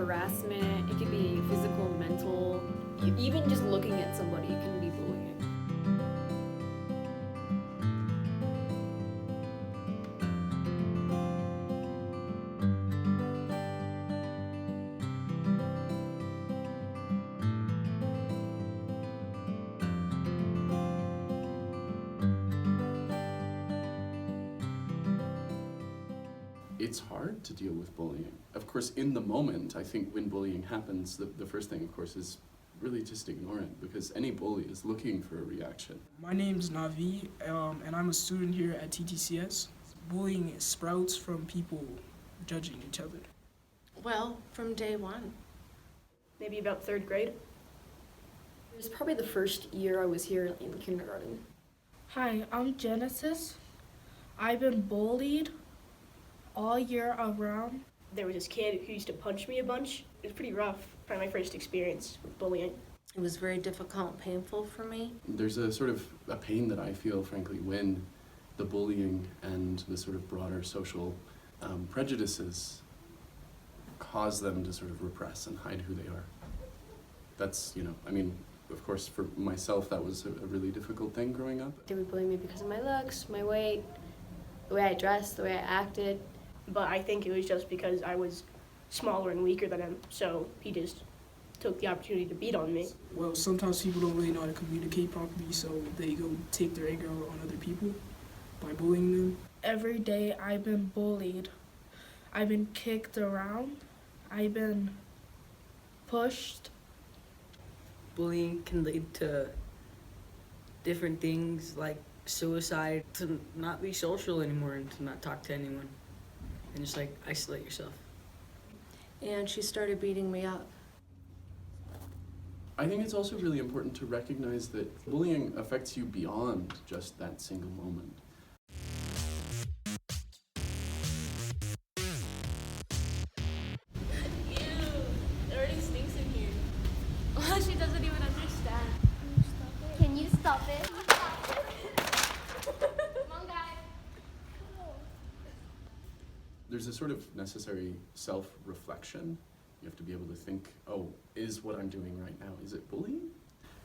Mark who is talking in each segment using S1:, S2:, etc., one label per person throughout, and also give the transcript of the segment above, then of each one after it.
S1: harassment, it could be physical, mental. Even just looking at somebody can be bullying.
S2: It's hard to deal with bullying. Of course, in the moment, I think when bullying happens, the first thing, of course, is really just ignore it, because any bully is looking for a reaction.
S3: My name's Navi, and I'm a student here at TTCS. Bullying sprouts from people judging each other.
S4: Well, from day one.
S5: Maybe about third grade.
S1: It was probably the first year I was here in kindergarten.
S6: Hi, I'm Genesis. I've been bullied all year around.
S5: There was this kid who used to punch me a bunch. It was pretty rough. Probably my first experience with bullying.
S4: It was very difficult and painful for me.
S2: There's a sort of a pain that I feel, frankly, when the bullying and the sort of broader social prejudices cause them to sort of repress and hide who they are. That's, I mean, of course, for myself, that was a really difficult thing growing up.
S1: They would bully me because of my looks, my weight, the way I dressed, the way I acted.
S5: But I think it was just because I was smaller and weaker than him, so he just took the opportunity to beat on me.
S3: Well, sometimes people don't really know how to communicate properly, so they go take their anger out on other people by bullying them.
S6: Every day I've been bullied. I've been kicked around. I've been pushed.
S7: Bullying can lead to different things like suicide, to not be social anymore and to not talk to anyone and just like isolate yourself.
S4: And she started beating me up.
S2: I think it's also really important to recognize that bullying affects you beyond just that single moment.
S8: She doesn't even understand. Can you stop it? Come on, guys.
S2: There's a sort of necessary self-reflection. You have to be able to think, oh, is what I'm doing right now, is it bullying?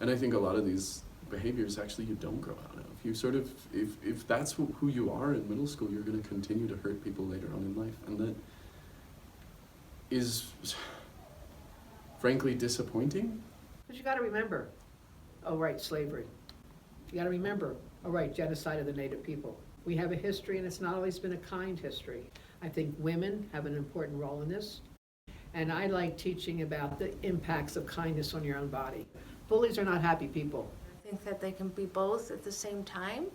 S2: And I think a lot of these behaviors actually you don't grow out of. You sort of, if that's who you are in middle school, you're going to continue to hurt people later on in life. And that is, frankly, disappointing.
S9: But you got to remember, oh right, slavery. You got to remember, oh right, genocide of the native people. We have a history, and it's not always been a kind history. I think women have an important role in this. And I like teaching about the impacts of kindness on your own body. Bullies are not happy people.
S4: I think that they can be both at the same time,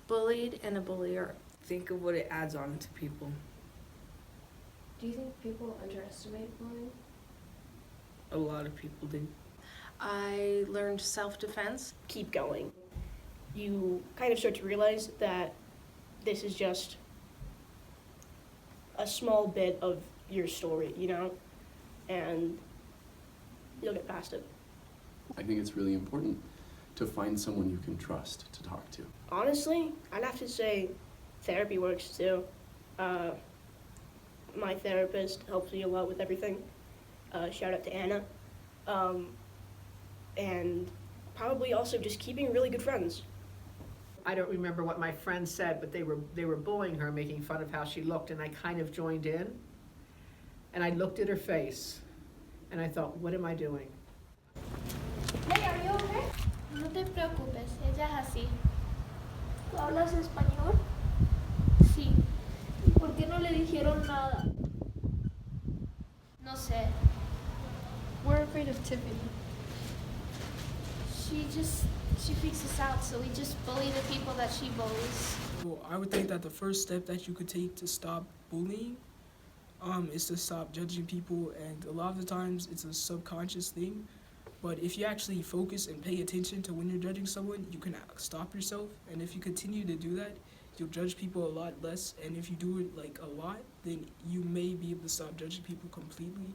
S4: bullied and a bullier.
S7: Think of what it adds on to people.
S1: Do you think people underestimate bullying?
S7: A lot of people do.
S4: I learned self-defense.
S5: Keep going. You kind of start to realize that this is just a small bit of your story, and you'll get past it.
S2: I think it's really important to find someone you can trust to talk to.
S5: Honestly, I'd have to say therapy works too. My therapist helps me a lot with everything. Shout out to Anna. And probably also just keeping really good friends.
S9: I don't remember what my friends said, but they were bullying her, making fun of how she looked, and I kind of joined in. And I looked at her face, and I thought, what am I doing?
S8: Hey, are you okay? No te preocupes, ella es así. ¿Tú hablas español? Sí. ¿Y por qué no le dijeron nada? No sé. We're afraid of Tiffany. She freaks us out, so we just bully the people that she bullies.
S3: Well, I would think that the first step that you could take to stop bullying is to stop judging people, and a lot of the times it's a subconscious thing. But if you actually focus and pay attention to when you're judging someone, you can stop yourself. And if you continue to do that, you'll judge people a lot less. And if you do it like a lot, then you may be able to stop judging people completely.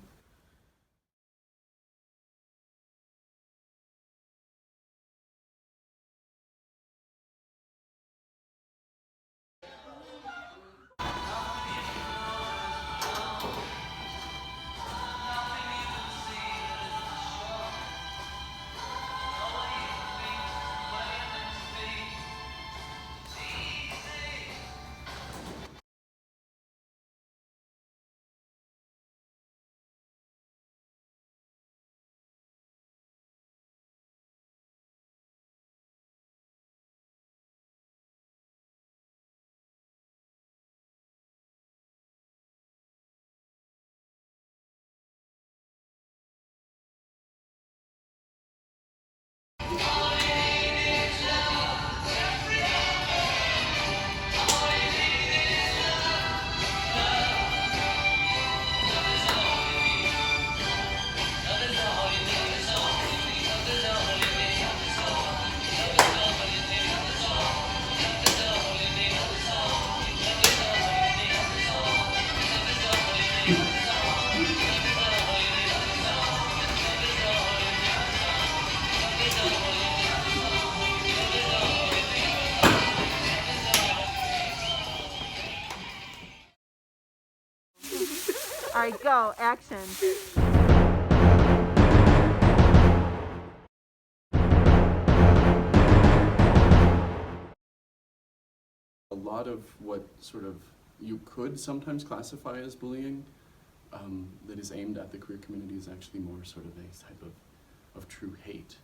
S10: right, go, action.
S2: A lot of what sort of you could sometimes classify as bullying that is aimed at the queer community is actually more sort of a type of true hate.